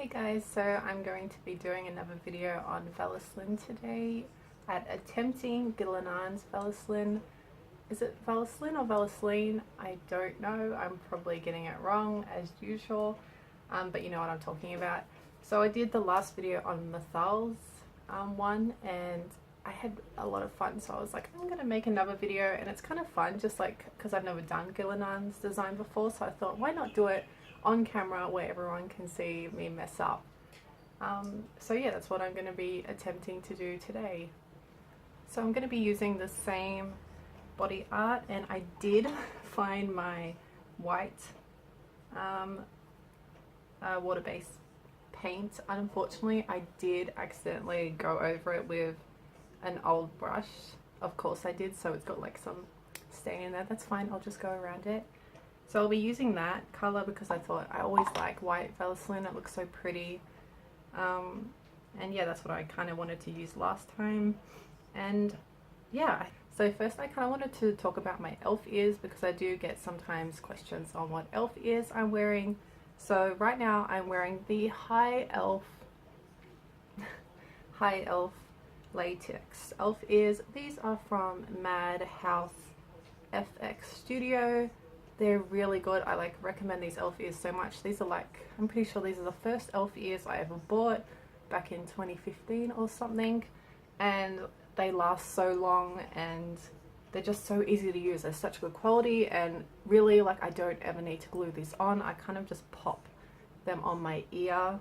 Hey guys, so I'm going to be doing another video on Vallaslin today at attempting Ghilan'nain's Vallaslin. Is it Vallaslin or Vallaslin? I don't know. I'm probably getting it wrong as usual, but you know what I'm talking about. So I did the last video on Mathal's one and I had a lot of fun, so I was like, I'm gonna make another video, and it's kind of fun just like because I've never done Ghilan'nain's design before, so I thought why not do it on camera where everyone can see me mess up. So yeah, that's what I'm going to be attempting to do today. So I'm going to be using the same body art, and I did find my white water-based paint. Unfortunately, I did accidentally go over it with an old brush. Of course I did, so it's got like some stain in there. That's fine, I'll just go around it. So I'll be using that colour because I thought I always like white Vallaslin, it looks so pretty. And yeah, that's what I kind of wanted to use last time. And yeah, so first I kind of wanted to talk about my elf ears because I do get sometimes questions on what elf ears I'm wearing. So right now I'm wearing the High Elf Latex elf ears. These are from Madhouse FX Studio. They're really good. I like recommend these elf ears so much. These are like, I'm pretty sure these are the first elf ears I ever bought back in 2015 or something, and they last so long and they're just so easy to use. They're such good quality, and really like I don't ever need to glue these on. I kind of just pop them on my ear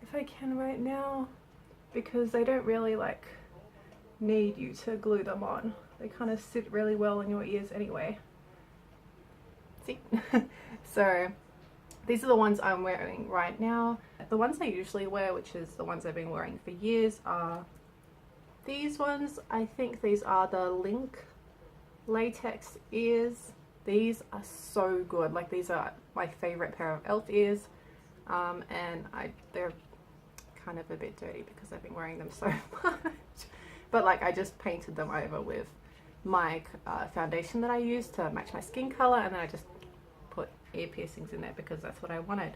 if I can right now, because they don't really like need you to glue them on. They kind of sit really well in your ears anyway. So these are the ones I'm wearing right now. The ones I usually wear, which is the ones I've been wearing for years, are these ones. I think these are the Link latex ears. These are so good. Like, these are my favorite pair of elf ears, and they're kind of a bit dirty because I've been wearing them so much, but like I just painted them over with my foundation that I use to match my skin color, and then I just put ear piercings in there because that's what I wanted.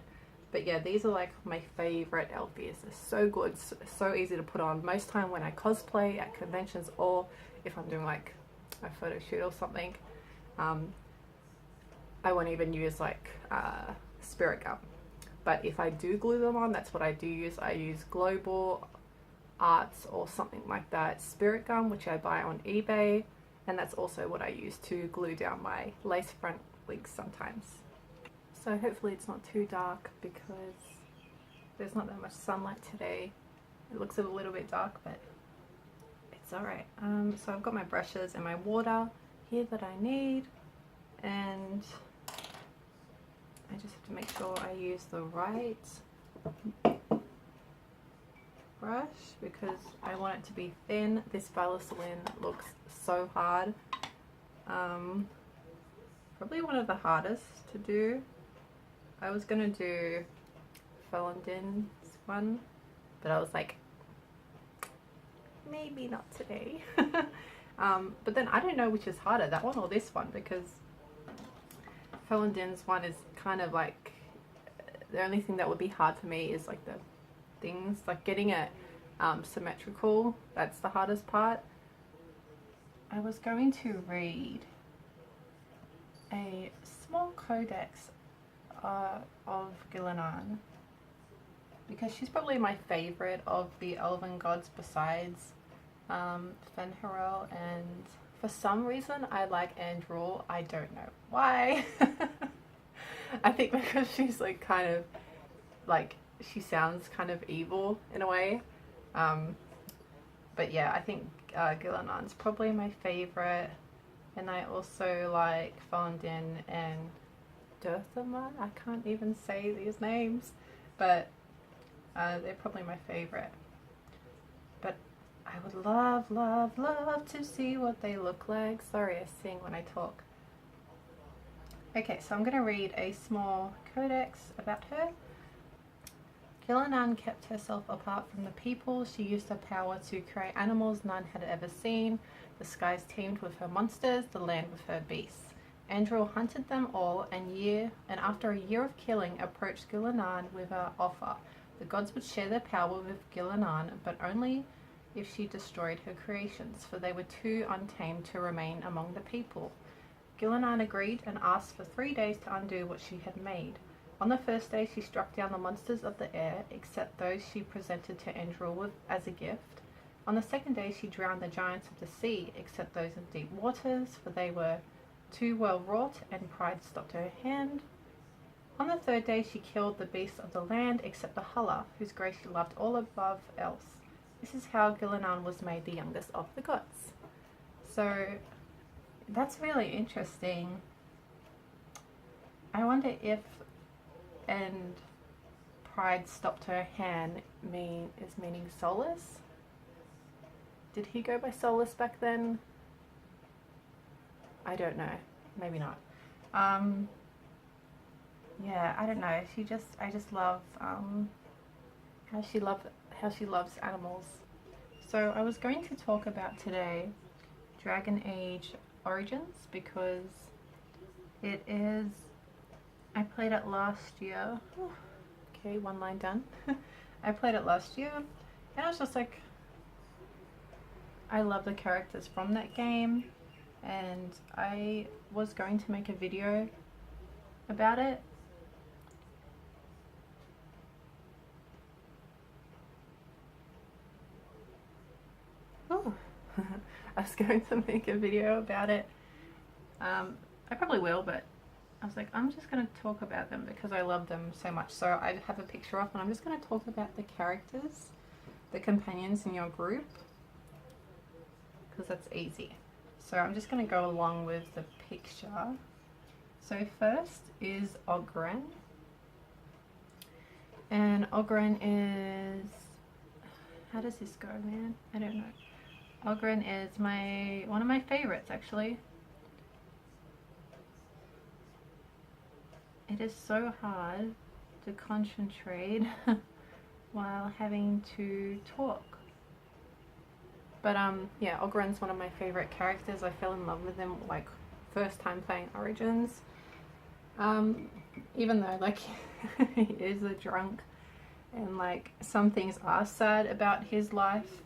But yeah, these are like my favorite elf ears. They're so good, so easy to put on. Most time when I cosplay at conventions, or if I'm doing like a photo shoot or something, I won't even use like spirit gum. But if I do glue them on, that's what I do use. I use Global Arts or something like that spirit gum, which I buy on eBay. And that's also what I use to glue down my lace front wigs sometimes. So hopefully it's not too dark because there's not that much sunlight today. It looks a little bit dark, but it's alright. So I've got my brushes and my water here that I need, and I just have to make sure I use the right brush because I want it to be thin. This Vallaslin looks so hard. Probably one of the hardest to do. I was gonna do Vallaslin one, but I was like, maybe not today. But then I don't know which is harder, that one or this one, because Vallaslin's one is kind of like, the only thing that would be hard for me is like the things, like getting it symmetrical. That's the hardest part. I was going to read a small codex of Ghilan'nain because she's probably my favorite of the elven gods besides Fen'Harel, and for some reason I like Andrul. I don't know why. I think because she's like kind of like, she sounds kind of evil in a way. But yeah, I think Ghilan'nain's probably my favorite, and I also like Vallaslin and Dirthamar. I can't even say these names, but they're probably my favorite. But I would love, love, love to see what they look like. Sorry, I sing when I talk. Okay, so I'm going to read a small codex about her. Ghilan'nain kept herself apart from the people. She used her power to create animals none had ever seen. The skies teemed with her monsters, the land with her beasts. Andrew hunted them all, and after a year of killing, approached Ghilan'nain with her offer. The gods would share their power with Ghilan'nain, but only if she destroyed her creations, for they were too untamed to remain among the people. Ghilan'nain agreed and asked for 3 days to undo what she had made. On the first day, she struck down the monsters of the air, except those she presented to Andrew as a gift. On the second day, she drowned the giants of the sea, except those in deep waters, for they were too well wrought, and pride stopped her hand. On the third day, she killed the beasts of the land, except the Hulla, whose grace she loved all above else. This is how Ghilan'nain was made the youngest of the gods. So, that's really interesting. I wonder if "and pride stopped her hand" is meaning Solus. Did he go by Solus back then? I don't know. Maybe not. Yeah, I don't know. I just love how she loves animals. So I was going to talk about today Dragon Age Origins, because it is, I played it last year. Okay, one line done. I played it last year, and I was just like, I love the characters from that game, and I was going to make a video about it. Oh, I was going to make a video about it. I probably will, but I was like, I'm just going to talk about them because I love them so much. So I have a picture up, and I'm just going to talk about the characters, the companions in your group, because that's easy. So I'm just going to go along with the picture. So first is Oghren. And Oghren is, how does this go, man? I don't know. Oghren is one of my favorites, actually. It is so hard to concentrate while having to talk. But yeah, Oghren's one of my favorite characters. I fell in love with him like first time playing Origins. Even though like he is a drunk and like some things are sad about his life,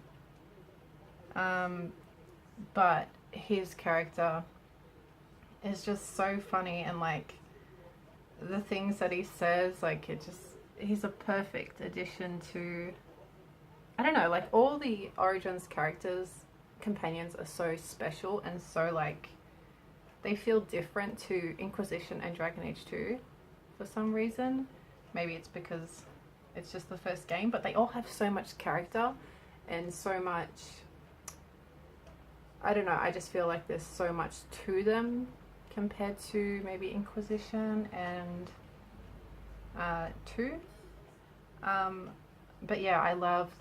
but his character is just so funny, and like the things that he says, like he's a perfect addition to, I don't know, like all the Origins characters, companions are so special and so like, they feel different to Inquisition and Dragon Age 2 for some reason. Maybe it's because it's just the first game, but they all have so much character and so much, I don't know, I just feel like there's so much to them compared to maybe Inquisition and 2. But yeah, I love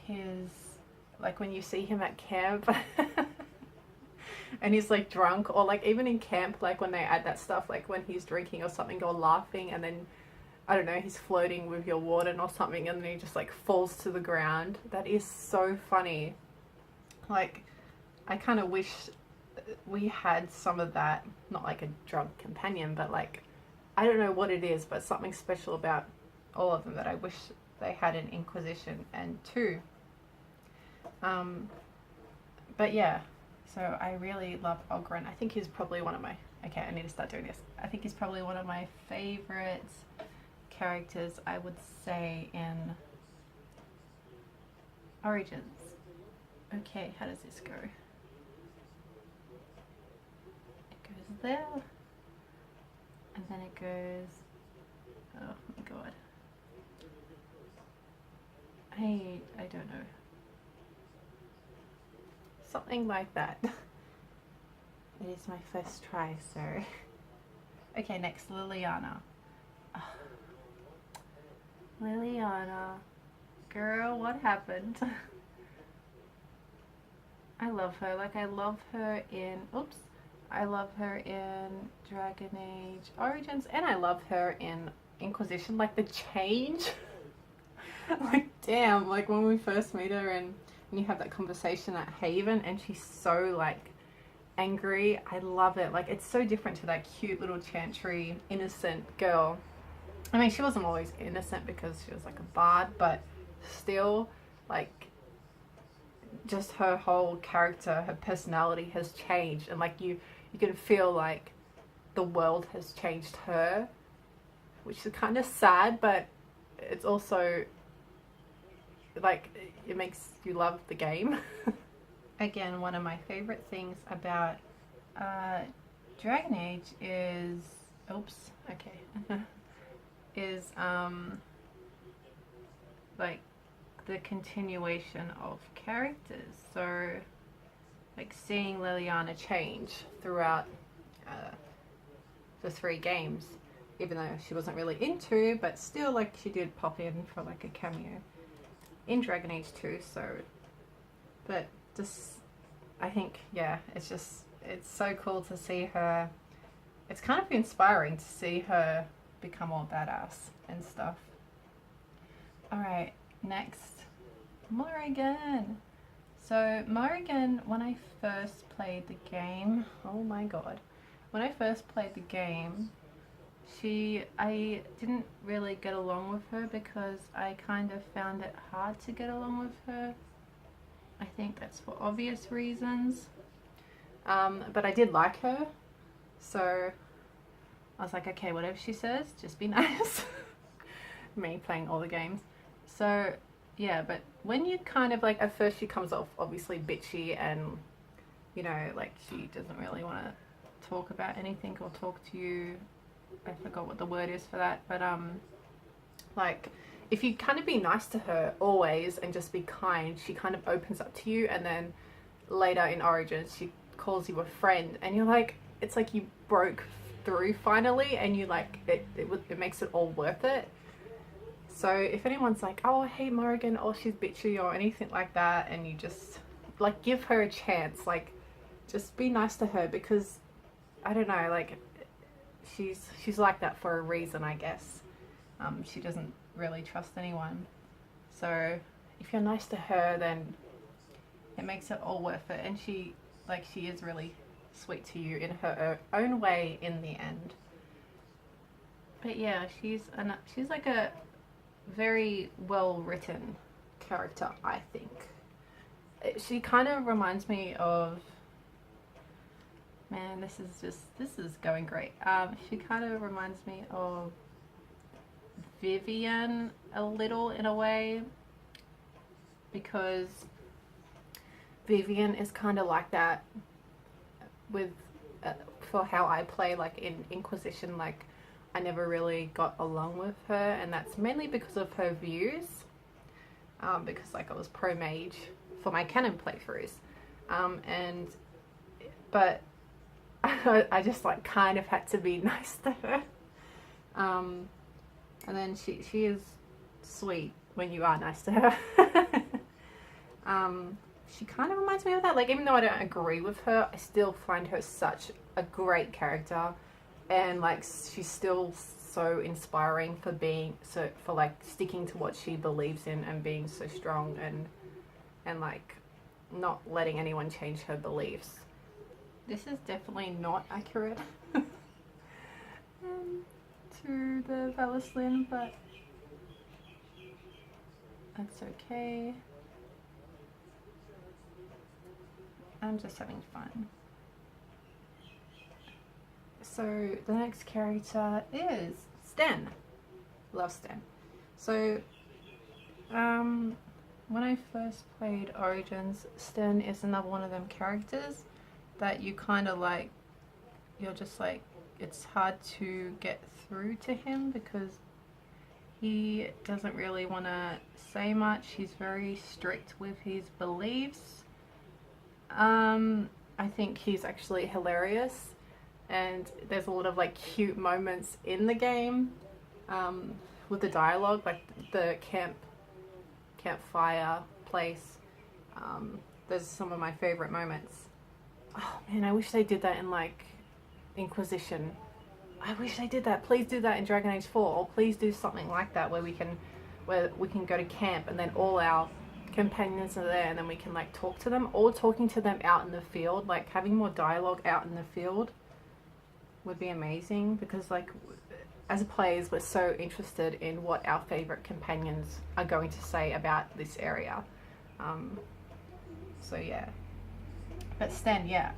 his, like when you see him at camp and he's like drunk, or like even in camp, like when they add that stuff, like when he's drinking or something or laughing, and then I don't know, he's floating with your warden or something, and then he just like falls to the ground. That is so funny. Like, I kind of wish we had some of that, not like a drunk companion, but like, I don't know what it is, but something special about all of them that I wish they had in Inquisition and 2. But yeah, so I really love Oghren. I think he's probably one of my, okay, I need to start doing this. I think he's probably one of my favorite characters, I would say, in Origins. Okay, how does this go? It goes there, and then it goes, oh my god, I don't know, something like that. It is my first try, so okay, next, Liliana. Oh. Liliana, girl, what happened? I love her. Like, I love her in, oops, I love her in Dragon Age Origins, and I love her in Inquisition. Like, the change. Like, damn, like when we first meet her and when you have that conversation at Haven, and she's so like angry. I love it. Like, it's so different to that cute little chantry, innocent girl. I mean, she wasn't always innocent because she was like a bard, but still, like, just her whole character, her personality has changed, and like you can feel like the world has changed her, which is kind of sad, but it's also like it makes you love the game. Again, one of my favorite things about Dragon Age is is like the continuation of characters. So like seeing Liliana change throughout the 3 games, even though she wasn't really into, but still, like, she did pop in for like a cameo in Dragon Age 2. So, but just, I think, yeah, it's so cool to see her. It's kind of inspiring to see her become all badass and stuff. Alright, next, Morrigan. So Morrigan, when I first played the game, oh my god, when I first played the game, I didn't really get along with her because I kind of found it hard to get along with her. I think that's for obvious reasons. But I did like her, so I was like, okay, whatever she says, just be nice. Me playing all the games. So yeah, but when you kind of like, at first she comes off obviously bitchy and, you know, like she doesn't really want to talk about anything or talk to you. I forgot what the word is for that, but like if you kind of be nice to her always and just be kind, she kind of opens up to you, and then later in Origins she calls you a friend, and you're like, it's like you broke through finally, and you like it makes it all worth it. So if anyone's like, oh, I hate Morrigan, or she's bitchy or anything like that, and you just like give her a chance, like just be nice to her, because I don't know, like she's like that for a reason, I guess. She doesn't really trust anyone. So if you're nice to her, then it makes it all worth it, and she is really sweet to you in her own way in the end. But yeah, she's like a very well written character, I think. She kind of reminds me of, man, this is going great. She kind of reminds me of Vivian a little, in a way, because Vivian is kind of like that with for how I play, like in Inquisition. Like I never really got along with her, and that's mainly because of her views, because like I was pro mage for my canon playthroughs, but I just like kind of had to be nice to her, and then she is sweet when you are nice to her. She kind of reminds me of that. Like, even though I don't agree with her, I still find her such a great character, and like she's still so inspiring for like sticking to what she believes in and being so strong and like not letting anyone change her beliefs. This is definitely not accurate to the Vallaslin, but that's okay. I'm just having fun. So the next character is Sten. Love Sten. So when I first played Origins, Sten is another one of them characters that you kind of like, you're just like, it's hard to get through to him because he doesn't really want to say much. He's very strict with his beliefs. I think he's actually hilarious, and there's a lot of like cute moments in the game with the dialogue, like the campfire place. There's some of my favorite moments. Oh man, I wish they did that in like Inquisition. I wish they did that. Please do that in Dragon Age 4, or please do something like that where we can go to camp and then all our companions are there, and then we can like talk to them, or talking to them out in the field, like having more dialogue out in the field would be amazing, because like as players we're so interested in what our favorite companions are going to say about this area. So yeah, but Stan, yeah,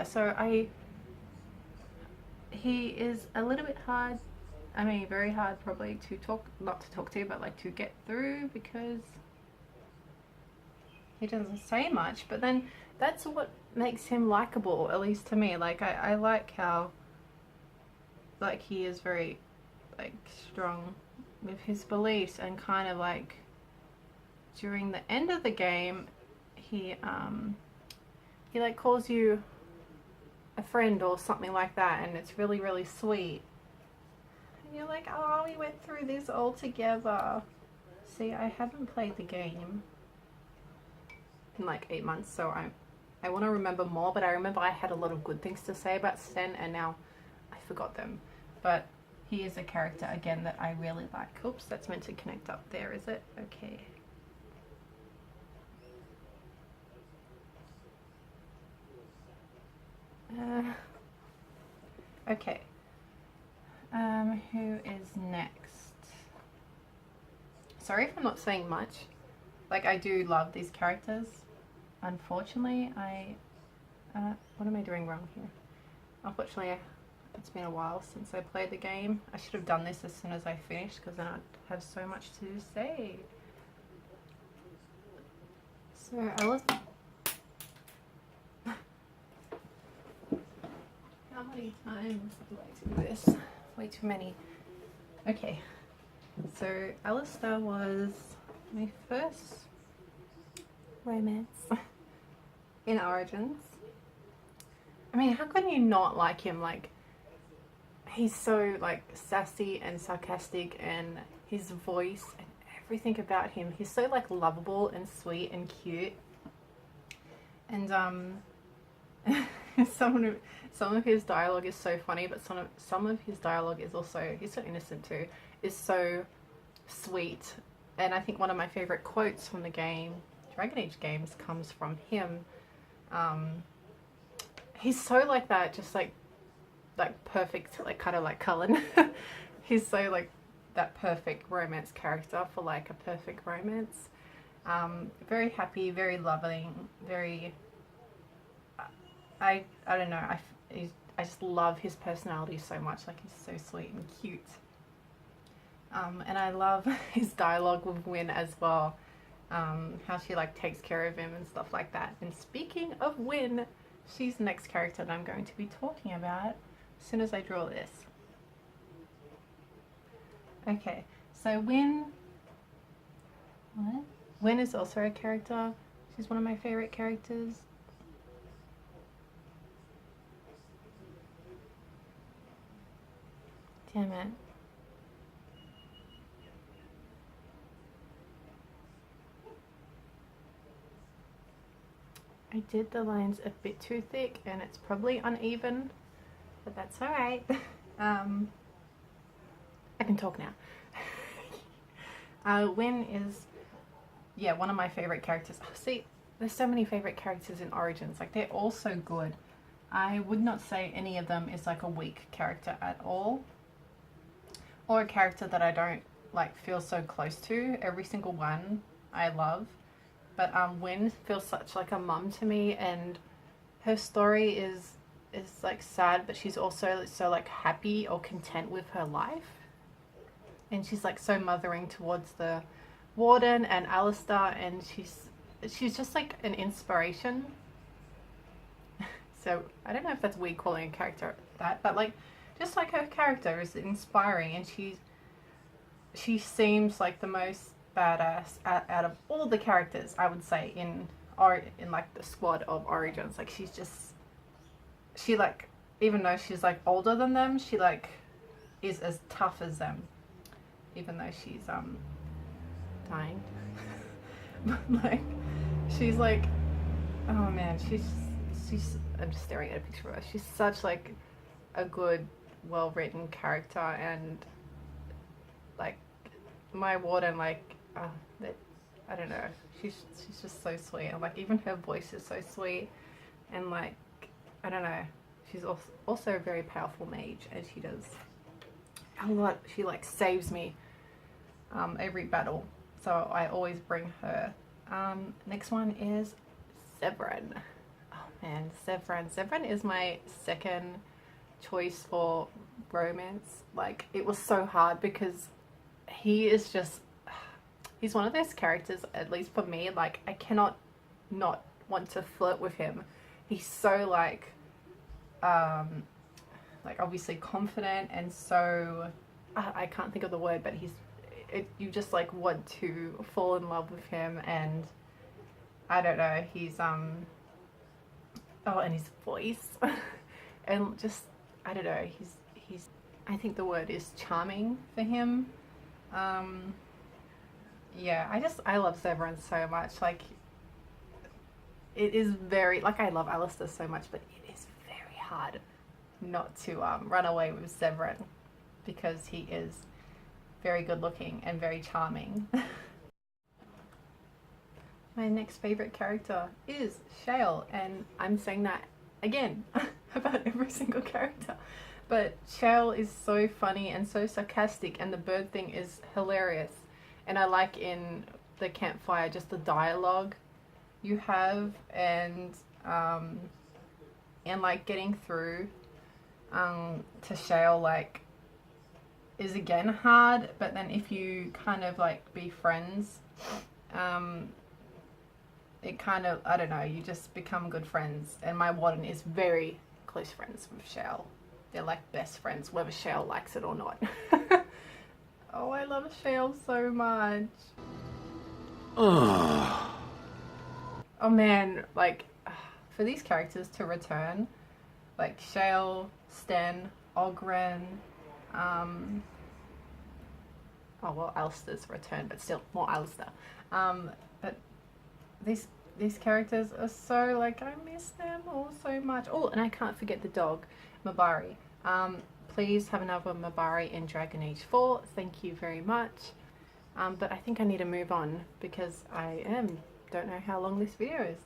so he is a little bit hard, I mean very hard probably to talk, not to talk to, but like to get through, because he doesn't say much, but then that's what makes him likable, at least to me. Like I like how like he is very like strong with his beliefs, and kind of like during the end of the game he like calls you a friend or something like that, and it's really really sweet, and you're like, oh, we went through this all together. See, I haven't played the game in like 8 months, so I want to remember more, but I remember I had a lot of good things to say about Sten, and now I forgot them. But he is a character again that I really like. Oops, that's meant to connect up there, is it? Okay. Okay. Who is next? Sorry if I'm not saying much. Like, I do love these characters. Unfortunately, what am I doing wrong here? Unfortunately, it's been a while since I played the game. I should have done this as soon as I finished, because then I'd have so much to say. So, Alice... How many times do I do this? Way too many. Okay. So, Alistair was my first romance in Origins. I mean, how can you not like him? Like, he's so like sassy and sarcastic, and his voice and everything about him, he's so like lovable and sweet and cute. And some of his dialogue is so funny, but some of his dialogue is also, he's so innocent too, is so sweet. And I think one of my favorite quotes from the game, Dragon Age games, comes from him. He's so like that, just like perfect, like kind of like Cullen. He's so like that perfect romance character for like a perfect romance. Very happy, very loving, very, I don't know, I just love his personality so much. Like, he's so sweet and cute. And I love his dialogue with Wynne as well. How she like takes care of him and stuff like that. And speaking of Wynne, she's the next character that I'm going to be talking about as soon as I draw this. Okay, so Wynne is also a character. She's one of my favorite characters. Damn it. I did the lines a bit too thick, and it's probably uneven, but that's alright. I can talk now. Wynne is, yeah, one of my favorite characters. Oh, see, there's so many favorite characters in Origins. Like, they're all so good. I would not say any of them is like a weak character at all, or a character that I don't like feel so close to. Every single one I love. But Wynne feels such like a mum to me, and her story is like sad, but she's also so like happy or content with her life. And she's like so mothering towards the warden and Alistair, and she's just like an inspiration. So I don't know if that's weird calling a character that, but like just like her character is inspiring, and she seems like the most badass out of all the characters, I would say, in like the squad of Origins. Like, she like, even though she's like older than them, she like is as tough as them, even though she's dying. But like, she's like, oh man, she's I'm just staring at a picture of her. She's such like a good, well written character, and like my warden, like I don't know, she's just so sweet, and like even her voice is so sweet, and like I don't know, she's also a very powerful mage, and she does a lot. She like saves me every battle, so I always bring her. Next one is Severin. Oh man, Severin is my second choice for romance. Like, it was so hard because he is just, he's one of those characters, at least for me, like I cannot not want to flirt with him. He's so like obviously confident, and so I can't think of the word, but you just like want to fall in love with him. And I don't know, he's oh, and his voice and just I don't know, he's I think the word is charming for him. Yeah, I love Severin so much. Like, it is very, like, I love Alistair so much, but it is very hard not to run away with Severin, because he is very good looking and very charming. My next favorite character is Shale, and I'm saying that again about every single character. But Shale is so funny and so sarcastic, and the bird thing is hilarious. And I like in the campfire just the dialogue you have, and like getting through to Shale like is again hard, but then if you kind of like be friends, it kind of, I don't know, you just become good friends. And my warden is very close friends with Shale. They're like best friends, whether Shale likes it or not. Oh, I love Shale so much. Oh man, like, for these characters to return, like Shale, Sten, Ogren, oh well, Alistair's returned, but still more Alistair. But these characters are so, like, I miss them all so much. Oh, and I can't forget the dog, Mabari. Please have another Mabari in Dragon Age 4. Thank you very much. But I think I need to move on, because don't know how long this video is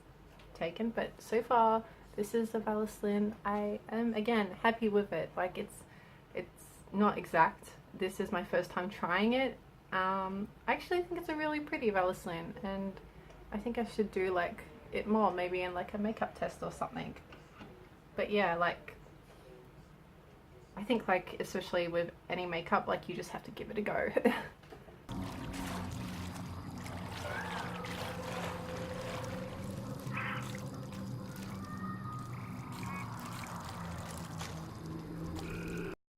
taken, but so far this is a Vallaslin. I am again happy with it. Like, it's not exact. This is my first time trying it. I actually think it's a really pretty Vallaslin, and I think I should do like it more, maybe in like a makeup test or something. But yeah, like, I think, like, especially with any makeup, like, you just have to give it a go.